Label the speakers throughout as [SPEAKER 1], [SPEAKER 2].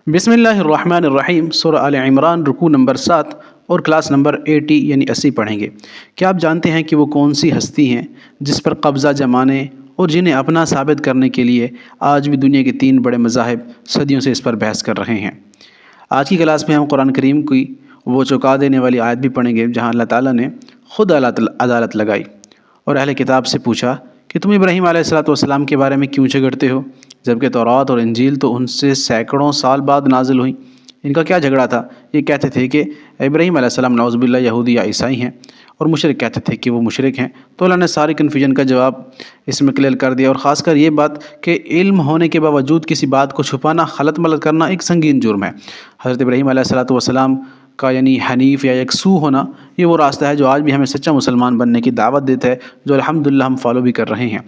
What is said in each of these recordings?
[SPEAKER 1] بسم اللہ الرحمن الرحیم۔ سورہ آل عمران رکوع نمبر 7 اور کلاس نمبر 80 یعنی 80 پڑھیں گے۔ کیا آپ جانتے ہیں کہ وہ کون سی ہستی ہیں جس پر قبضہ جمانے اور جنہیں اپنا ثابت کرنے کے لیے آج بھی دنیا کے 3 بڑے مذاہب صدیوں سے اس پر بحث کر رہے ہیں؟ آج کی کلاس میں ہم قرآن کریم کی وہ چونکا دینے والی آیت بھی پڑھیں گے جہاں اللہ تعالیٰ نے خود عدالت لگائی اور اہل کتاب سے پوچھا کہ تم ابراہیم علیہ السلام کے بارے میں کیوں جھگڑتے ہو جبکہ تورات اور انجیل تو ان سے سینکڑوں سال بعد نازل ہوئیں۔ ان کا کیا جھگڑا تھا؟ یہ کہتے تھے کہ ابراہیم علیہ السلام نعوذ باللہ یہودی یا عیسائی ہیں، اور مشرک کہتے تھے کہ وہ مشرک ہیں۔ تو اللہ نے ساری کنفیوژن کا جواب اس میں کلیئر کر دیا، اور خاص کر یہ بات کہ علم ہونے کے باوجود کسی بات کو چھپانا، خلط ملط کرنا ایک سنگین جرم ہے۔ حضرت ابراہیم علیہ السلام کا یعنی حنیف یا یکسو ہونا، یہ وہ راستہ ہے جو آج بھی ہمیں سچا مسلمان بننے کی دعوت دیتا ہے، جو الحمدللہ ہم فالو بھی کر رہے ہیں۔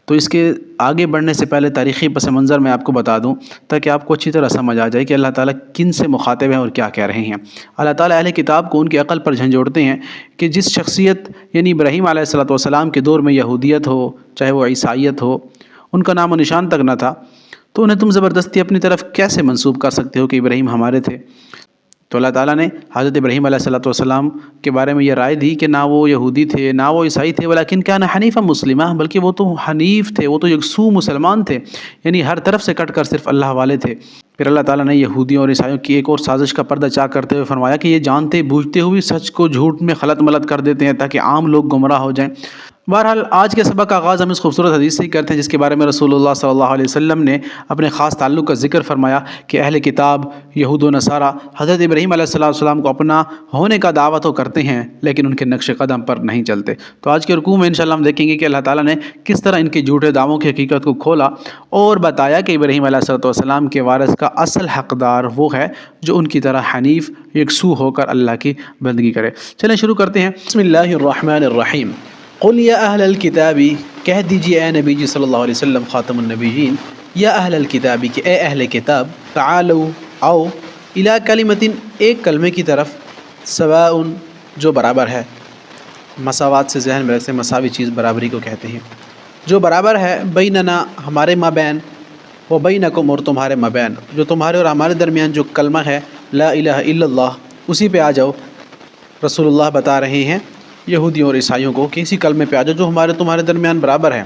[SPEAKER 1] تو اس کے آگے بڑھنے سے پہلے تاریخی پس منظر میں آپ کو بتا دوں تاکہ آپ کو اچھی طرح سمجھ آ جائے کہ اللہ تعالیٰ کن سے مخاطب ہیں اور کیا کہہ رہے ہیں۔ اللہ تعالیٰ اہل کتاب کو ان کی عقل پر جھنجھوڑتے ہیں کہ جس شخصیت یعنی ابراہیم علیہ السلام کے دور میں یہودیت ہو چاہے وہ عیسائیت ہو، ان کا نام و نشان تک نہ تھا، تو انہیں تم زبردستی اپنی طرف کیسے منسوب کر سکتے ہو کہ ابراہیم ہمارے تھے؟ تو اللہ تعالیٰ نے حضرت ابراہیم علیہ السلام کے بارے میں یہ رائے دی کہ نہ وہ یہودی تھے نہ وہ عیسائی تھے، ولیکن کان حنیفا مسلمہ، بلکہ وہ تو حنیف تھے، وہ تو یکسو مسلمان تھے، یعنی ہر طرف سے کٹ کر صرف اللہ والے تھے۔ پھر اللہ تعالیٰ نے یہودیوں اور عیسائیوں کی ایک اور سازش کا پردہ چاک کرتے ہوئے فرمایا کہ یہ جانتے بوجھتے ہوئے سچ کو جھوٹ میں خلط ملط کر دیتے ہیں تاکہ عام لوگ گمراہ ہو جائیں۔ بہرحال آج کے سبق کا آغاز ہم اس خوبصورت حدیث سے ہی کرتے ہیں جس کے بارے میں رسول اللہ صلی اللہ علیہ وسلم نے اپنے خاص تعلق کا ذکر فرمایا کہ اہل کتاب یہود و نصارہ حضرت ابراہیم علیہ السلام کو اپنا ہونے کا دعوت کرتے ہیں لیکن ان کے نقش قدم پر نہیں چلتے۔ تو آج کے رکوع میں انشاءاللہ ہم دیکھیں گے کہ اللہ تعالیٰ نے کس طرح ان کے جھوٹے دعووں کی حقیقت کو کھولا اور بتایا کہ ابراہیم علیہ السلام کے وارث کا اصل حقدار وہ ہے جو ان کی طرح حنیف یکسو ہو کر اللہ کی بندگی کرے۔ چلیں شروع کرتے ہیں۔ بسم اللہ الرحمن الرحیم۔ قل یا اہل الکتاب، کہہ دیجئے اے نبی جی صلی اللہ علیہ وسلم خاتم النبیین، یا اہل الکتاب کہ اے اہل کتاب، تعالوا آؤ، الی کلمۃ ایک کلمے کی طرف، سواء جو برابر ہے، مساوات سے ذہن میں رکھتے ہیں، مساوی چیز برابری کو کہتے ہیں، جو برابر ہے، بیننا ہمارے مابین، و بینکم اور تمہارے مابین، جو تمہارے اور ہمارے درمیان جو کلمہ ہے لا الہ الا اللہ، اسی پہ آ جاؤ۔ رسول اللہ بتا رہے ہیں یہودیوں اور عیسائیوں کو کہ اسی کلمے پہ آ جاؤ جو ہمارے تمہارے درمیان برابر ہے۔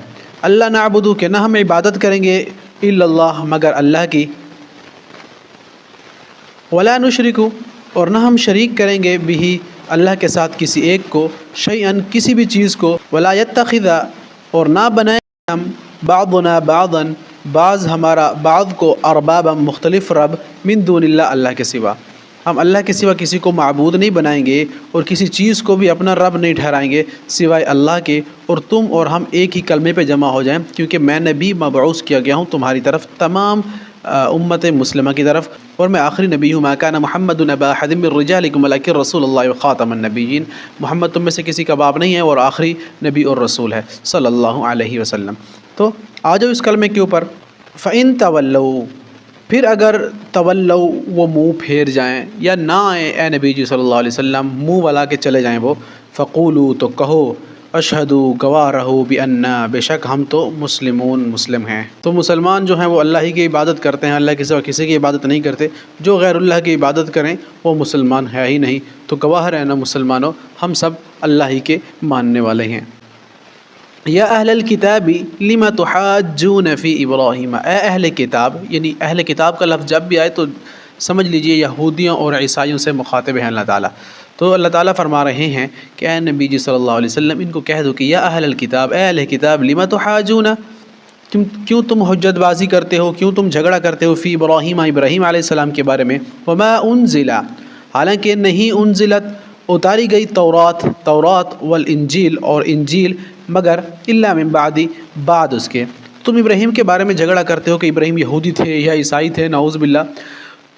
[SPEAKER 1] اللہ نعبدو کہ نہ ہم عبادت کریں گے الا اللہ مگر اللہ کی، ولا نشرکو اور نہ ہم شریک کریں گے بھی اللہ کے ساتھ کسی ایک کو، شیئن کسی بھی چیز کو، ولا یتخذ اور نہ بنائیں ہم بعضنا بعضا بعض ہمارا بعض کو، اربابا مختلف رب، من دون اللہ اللہ کے سوا، ہم اللہ کے سوا کسی کو معبود نہیں بنائیں گے اور کسی چیز کو بھی اپنا رب نہیں ٹھہرائیں گے سوائے اللہ کے، اور تم اور ہم ایک ہی کلمے پہ جمع ہو جائیں، کیونکہ میں نبی مبعوث کیا گیا ہوں تمہاری طرف، تمام امت مسلمہ کی طرف، اور میں آخری نبی ہوں۔ ما کان محمد ابا احد من رجالکم ولکن رسول اللہ وخاتم النبیین، محمد تم میں سے کسی کا باپ نہیں ہے اور آخری نبی اور رسول ہے صلی اللہ علیہ وسلم۔ تو آ جاؤ اس کلمے کے اوپر۔ فَإِن تَوَلَّوْا پھر اگر تولو وہ منہ پھیر جائیں یا نہ آئیں اے نبی جی صلی اللہ علیہ وسلم، منہ والا کے چلے جائیں وہ، فقولو تو کہو، اشہدو گواہ رہو، بِأَنَّا بے شک ہم تو مسلمون مسلم ہیں۔ تو مسلمان جو ہیں وہ اللہ ہی کی عبادت کرتے ہیں، اللہ کے سوا کسی کی عبادت نہیں کرتے، جو غیر اللہ کی عبادت کریں وہ مسلمان ہے ہی نہیں۔ تو گواہ رہنا مسلمانوں، ہم سب اللہ ہی کے ماننے والے ہیں۔ یا اہل الکتاب لم تحاجون فی ابراہیم، اے اہل کتاب، یعنی اہل کتاب کا لفظ جب بھی آئے تو سمجھ لیجئے یہودیوں اور عیسائیوں سے مخاطب ہیں اللہ تعالیٰ۔ تو اللہ تعالیٰ فرما رہے ہیں کہ اے نبی جی صلی اللہ علیہ وسلم ان کو کہہ دو کہ یا اہل الکتاب، اے اہل کتاب، لم تحاجون کیوں تم حجت بازی کرتے ہو، کیوں تم جھگڑا کرتے ہو، فی ابراہیم ابراہیم علیہ السلام کے بارے میں، وما انزل حالانکہ نہیں انزلت اتاری گئی تورات والانجیل اور انجیل مگر الا من بعد بعد اس کے، تم ابراہیم کے بارے میں جھگڑا کرتے ہو کہ ابراہیم یہودی تھے یا عیسائی تھے، نعوذ باللہ۔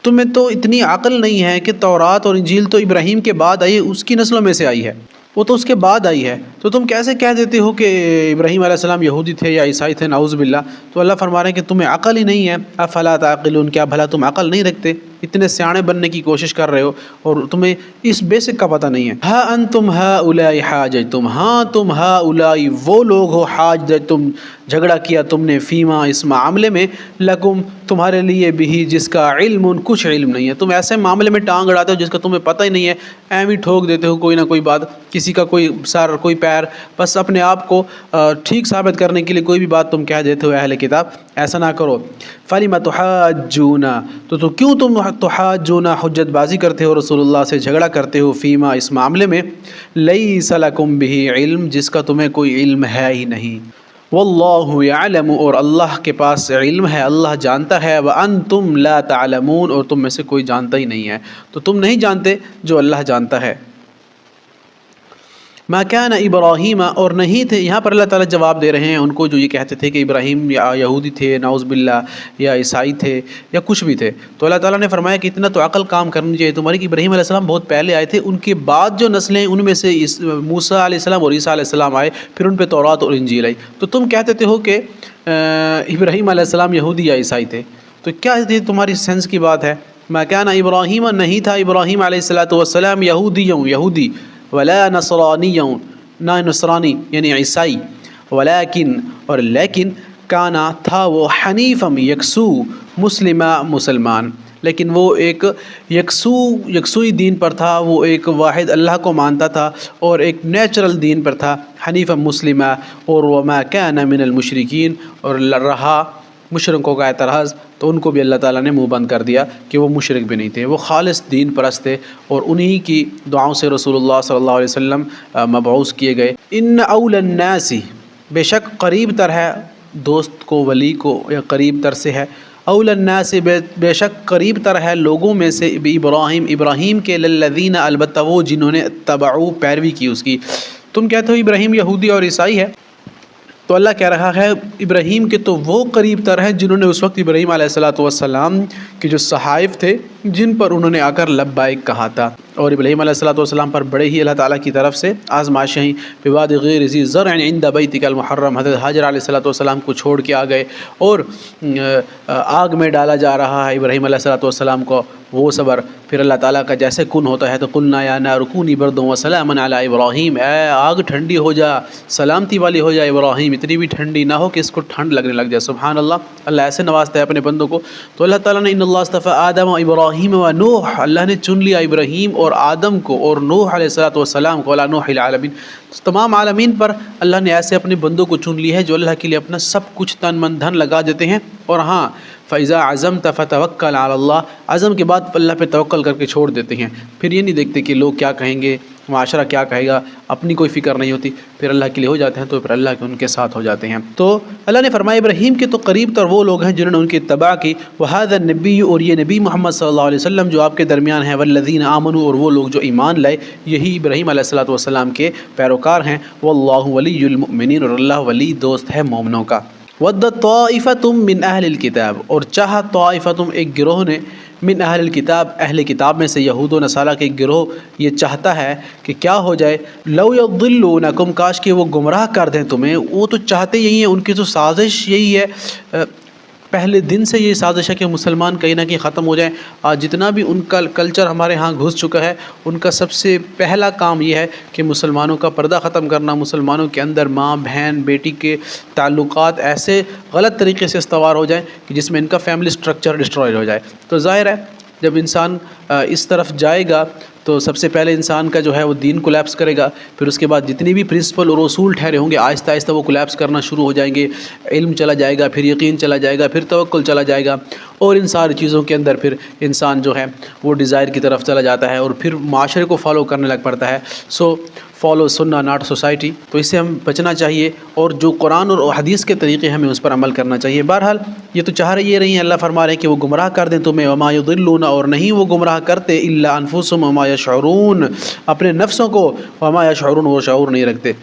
[SPEAKER 1] تمہیں تو اتنی عقل نہیں ہے کہ تورات اور انجیل تو ابراہیم کے بعد آئی، اس کی نسلوں میں سے آئی ہے، وہ تو اس کے بعد آئی ہے، تو تم کیسے کہہ دیتے ہو کہ ابراہیم علیہ السلام یہودی تھے یا عیسائی تھے، نعوذ باللہ۔ تو اللہ فرما رہے ہیں کہ تمہیں عقل ہی نہیں ہے، افلا تعقلون، کیا بھلا تم عقل نہیں رکھتے؟ اتنے سیانے بننے کی کوشش کر رہے ہو اور تمہیں اس بیسک کا پتہ نہیں ہے۔ ہا انتم ہؤلاء حاججتم، ہاں تم ہؤلاء وہ لوگ ہو، حاججتم جھگڑا کیا تم نے، فیما اس معاملے میں، لکم تمہارے لیے بھی جس کا علم کچھ علم نہیں ہے۔ تم ایسے معاملے میں ٹانگ اڑاتے ہو جس کا تمہیں پتہ ہی نہیں ہے، ایویں ٹھوک دیتے ہو کوئی نہ کوئی بات، کسی کا کوئی سر کوئی پیر، بس اپنے آپ کو ٹھیک ثابت کرنے کے لیے کوئی بھی بات تم کہہ دیتے ہو۔ اہل کتاب ایسا نہ کرو۔ فَلِمَ تُحَاجُّونَ، تو کیوں تم تحاجون حجت بازی کرتے ہو، رسول اللہ سے جھگڑا کرتے ہو، فیما اس معاملے میں، لَيْسَ لَكُمْ بِهِ علم جس کا تمہیں کوئی علم ہے ہی نہیں، واللہ یعلم اور اللہ کے پاس علم ہے، اللہ جانتا ہے، وانتم لا تعلمون اور تم میں سے کوئی جانتا ہی نہیں ہے، تو تم نہیں جانتے جو اللہ جانتا ہے۔ ما کان ابراہیم، اور نہیں تھے، یہاں پر اللہ تعالیٰ جواب دے رہے ہیں ان کو جو یہ کہتے تھے کہ ابراہیم یا یہودی تھے نعوذ باللہ، یا عیسائی تھے یا کچھ بھی تھے۔ تو اللہ تعالیٰ نے فرمایا کہ اتنا تو عقل کام کرنی چاہیے تمہاری کہ ابراہیم علیہ السلام بہت پہلے آئے تھے، ان کے بعد جو نسلیں ان میں سے موسیٰ علیہ السلام اور عیسیٰ علیہ السلام آئے، پھر ان پہ تورات اور انجیل آئی، تو تم کہتے تھے ہو کہ ابراہیم علیہ السلام یہودی یا عیسائی تھے، تو کیا یہ تمہاری سینس کی بات ہے؟ ما کان ابراہیم، نہیں تھا ابراہیم علیہ السلام یہودی ولا نصرانی، نہ نصرانی یعنی عیسائی، ولیکن اور لیکن کانا تھا وہ حنیفم یکسو مسلمان، لیکن وہ ایک یکسوئی دین پر تھا، وہ ایک واحد اللہ کو مانتا تھا اور ایک نیچرل دین پر تھا، حنیفا مسلمہ، اور وما کان من المشرکین، اور رہا مشرکوں کا اعتراض تو ان کو بھی اللہ تعالیٰ نے منہ بند کر دیا کہ وہ مشرک بھی نہیں تھے، وہ خالص دین پرست تھے، اور انہی کی دعاؤں سے رسول اللہ صلی اللہ علیہ وسلم مبعوث کیے گئے۔ ان اول الناس، بے شک قریب تر ہے دوست کو، ولی کو، یا قریب تر سے ہے، اول الناس بے شک قریب تر ہے لوگوں میں سے، ابراہیم کے، للذین البتہ وہ جنہوں نے اتبعوا پیروی کی اس کی۔ تم کہتے ہو ابراہیم یہودی اور عیسائی ہے، تو اللہ کہہ رہا ہے ابراہیم کے تو وہ قریب تر ہیں جنہوں نے اس وقت ابراہیم علیہ السلام کے جو صحائف تھے جن پر انہوں نے آ کر لبیک کہا تھا، اور ابراہیم علیہ السلام پر بڑے ہی اللہ تعالیٰ کی طرف سے آزمائشیں، بواد غیر ذی زرع عند بیتک المحرم، حضرت حاجر علیہ السلام کو چھوڑ کے آ گئے اور آگ میں ڈالا جا رہا ہے ابراہیم علیہ السلام کو، وہ صبر، پھر اللہ تعالیٰ کا جیسے کن ہوتا ہے تو قلنا یا نار کونی بردا وسلاما علی ابراہیم، اے آگ ٹھنڈی ہو جا، سلامتی والی ہو جائے ابراہیم، اتنی بھی ٹھنڈی نہ ہو کہ اس کو ٹھنڈ لگنے لگ جائے۔ سبحان اللہ، اللہ ایسے نوازتا ہے اپنے بندوں کو۔ تو اللہ تعالیٰ نے ان اللہ اصطفیٰ آدم و ابراہیم و نوح، اللہ نے چن لیا ابراہیم اور آدم کو اور نوح علیہ السلام کو، علی نوح العالمین، تمام عالمین پر اللہ نے ایسے اپنے بندوں کو چن لی ہے جو اللہ کے لیے اپنا سب کچھ تن من دھن لگا دیتے ہیں، اور ہاں فَإِذَا عَزَمْتَ فَتَوَكَّلْ عَلَى اللَّهِ، عزم کے بعد اللہ پہ توکل کر کے چھوڑ دیتے ہیں، پھر یہ نہیں دیکھتے کہ لوگ کیا کہیں گے، معاشرہ کیا کہے گا، اپنی کوئی فکر نہیں ہوتی، پھر اللہ کے لیے ہو جاتے ہیں تو پھر اللہ کے ان کے ساتھ ہو جاتے ہیں۔ تو اللہ نے فرمایا ابراہیم کے تو قریب تر وہ لوگ ہیں جنہوں نے ان کی اتباع کی، وَهَذَا النَّبِيُّ، اور یہ نبی محمد صلی اللہ علیہ وسلم جو آپ کے درمیان ہیں، وَالَّذِينَ آمَنُوا، اور وہ لوگ جو ایمان لائے، یہی ابراہیم علیہ السلام کے پیروکار ہیں، وَاللَّهُ وَلِيُّ الْمُؤْمِنِينَ، اور اللہ ولی دوست ہے مومنوں کا۔ وَدَّ طَائِفَةٌ مِّنْ أَهْلِ الْكِتَابِ، اور چاہا طائفتم ایک گروہ نے، من اہل الکتاب اہل کتاب میں سے، یہود و نصارہ کے ایک گروہ یہ چاہتا ہے کہ کیا ہو جائے، لو یضلونکم، کاش کہ وہ گمراہ کر دیں تمہیں، وہ تو چاہتے یہی ہیں، ان کی تو سازش یہی ہے، پہلے دن سے یہ سازش ہے کہ مسلمان کہیں نہ کہیں ختم ہو جائیں۔ آج جتنا بھی ان کا کلچر ہمارے ہاں گھس چکا ہے، ان کا سب سے پہلا کام یہ ہے کہ مسلمانوں کا پردہ ختم کرنا، مسلمانوں کے اندر ماں بہن بیٹی کے تعلقات ایسے غلط طریقے سے استوار ہو جائیں کہ جس میں ان کا فیملی سٹرکچر ڈسٹرائڈ ہو جائے۔ تو ظاہر ہے جب انسان اس طرف جائے گا تو سب سے پہلے انسان کا جو ہے وہ دین کولیپس کرے گا، پھر اس کے بعد جتنی بھی پرنسپل اور اصول ٹھہرے ہوں گے آہستہ آہستہ وہ کولیپس کرنا شروع ہو جائیں گے، علم چلا جائے گا، پھر یقین چلا جائے گا، پھر توکل چلا جائے گا، اور ان ساری چیزوں کے اندر پھر انسان جو ہے وہ ڈیزائر کی طرف چلا جاتا ہے اور پھر معاشرے کو فالو کرنے لگ پڑتا ہے۔ سو فالو سنہ ناٹ سوسائٹی، تو اس سے ہم بچنا چاہیے، اور جو قرآن اور حدیث کے طریقے ہمیں اس پر عمل کرنا چاہیے۔ بہرحال یہ تو چاہ رہے ہیں، اللہ فرما رہے ہیں کہ وہ گمراہ کر دیں تمہیں، وما یضلون، اور نہیں وہ گمراہ کرتے، الا انفسهم وما یشعرون، اپنے نفسوں کو، وما یشعرون، وہ شعور نہیں رکھتے۔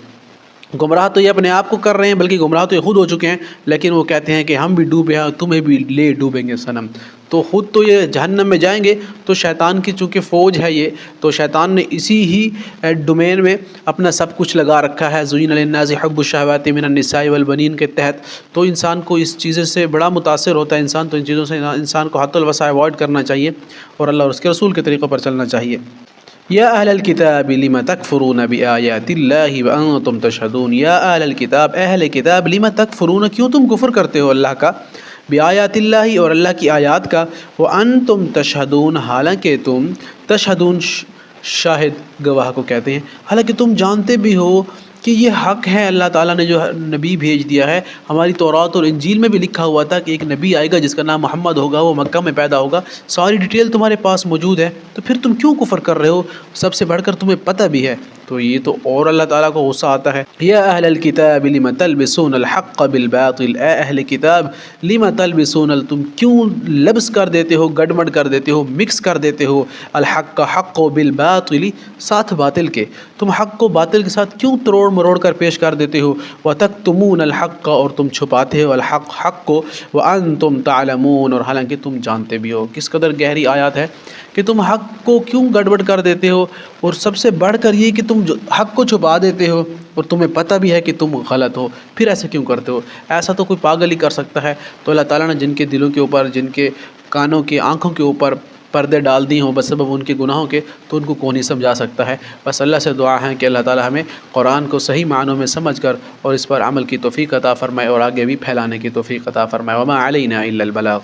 [SPEAKER 1] گمراہ تو یہ اپنے آپ کو کر رہے ہیں، بلکہ گمراہ تو یہ خود ہو چکے ہیں، لیکن وہ کہتے ہیں کہ ہم بھی ڈوبے ہیں، تمہیں بھی لے ڈوبیں گے صنم۔ تو خود تو یہ جہنم میں جائیں گے، تو شیطان کی چونکہ فوج ہے یہ، تو شیطان نے اسی ہی ڈومین میں اپنا سب کچھ لگا رکھا ہے، زُیِّنَ لِلنَّاسِ حُبُّ الشَّهَوَاتِ مِنَ النِّسَاءِ وَالْبَنِينَ کے تحت۔ تو انسان کو اس چیزوں سے بڑا متاثر ہوتا ہے انسان، تو ان چیزوں سے انسان کو حد الوسع اوائڈ کرنا چاہیے اور اللہ اور اس کے رسول کے طریقوں پر چلنا چاہیے۔ یا اہل الکتاب لم تکفرون بآیات اللہ وانتم تشہدون، یا اہل الکتاب، اہل کتاب، لم تکفرون، کیوں تم کفر کرتے ہو اللہ کا، بآیات اللہ، اور اللہ کی آیات کا، وانتم تشہدون، حالانکہ تم، تشہدون شاہد گواہ کو کہتے ہیں، حالانکہ تم جانتے بھی ہو کہ یہ حق ہے، اللہ تعالیٰ نے جو نبی بھیج دیا ہے، ہماری تورات اور انجیل میں بھی لکھا ہوا تھا کہ ایک نبی آئے گا جس کا نام محمد ہوگا، وہ مکہ میں پیدا ہوگا، ساری ڈیٹیل تمہارے پاس موجود ہے، تو پھر تم کیوں کفر کر رہے ہو؟ سب سے بڑھ کر تمہیں پتہ بھی ہے، تو یہ تو اور اللہ تعالیٰ کو غصہ آتا ہے۔ یا اہل الکتاب لم تلبسون الحق بالباطل، اے اہل کتاب، لم تلبسون، تم کیوں لبس کر دیتے ہو، گڑبڑ کر دیتے ہو، مکس کر دیتے ہو، الحق کا حق و بالباطل، ساتھ باطل کے، تم حق کو باطل کے ساتھ کیوں تروڑ مروڑ کر پیش کر دیتے ہو، وتکتمون الحق، اور تم چھپاتے ہو الحق، حق کو، وانتم تعلمون، اور حالانکہ تم جانتے بھی ہو۔ کس قدر گہری آیات ہے کہ تم حق کو کیوں گڑبڑ کر دیتے ہو، اور سب سے بڑھ کر یہ کہ تم حق کو چھپا دیتے ہو اور تمہیں پتہ بھی ہے کہ تم غلط ہو، پھر ایسا کیوں کرتے ہو؟ ایسا تو کوئی پاگل ہی کر سکتا ہے۔ تو اللہ تعالیٰ نے جن کے دلوں کے اوپر، جن کے کانوں کے، آنکھوں کے اوپر پردے ڈال دی ہوں بسبب ان کے گناہوں کے، تو ان کو کون ہی سمجھا سکتا ہے۔ بس اللہ سے دعا ہے کہ اللہ تعالیٰ ہمیں قرآن کو صحیح معنوں میں سمجھ کر اور اس پر عمل کی توفیق عطا فرمائے، اور آگے بھی پھیلانے کی توفیق عطا فرمائے۔ وما علینا الا البلاغ۔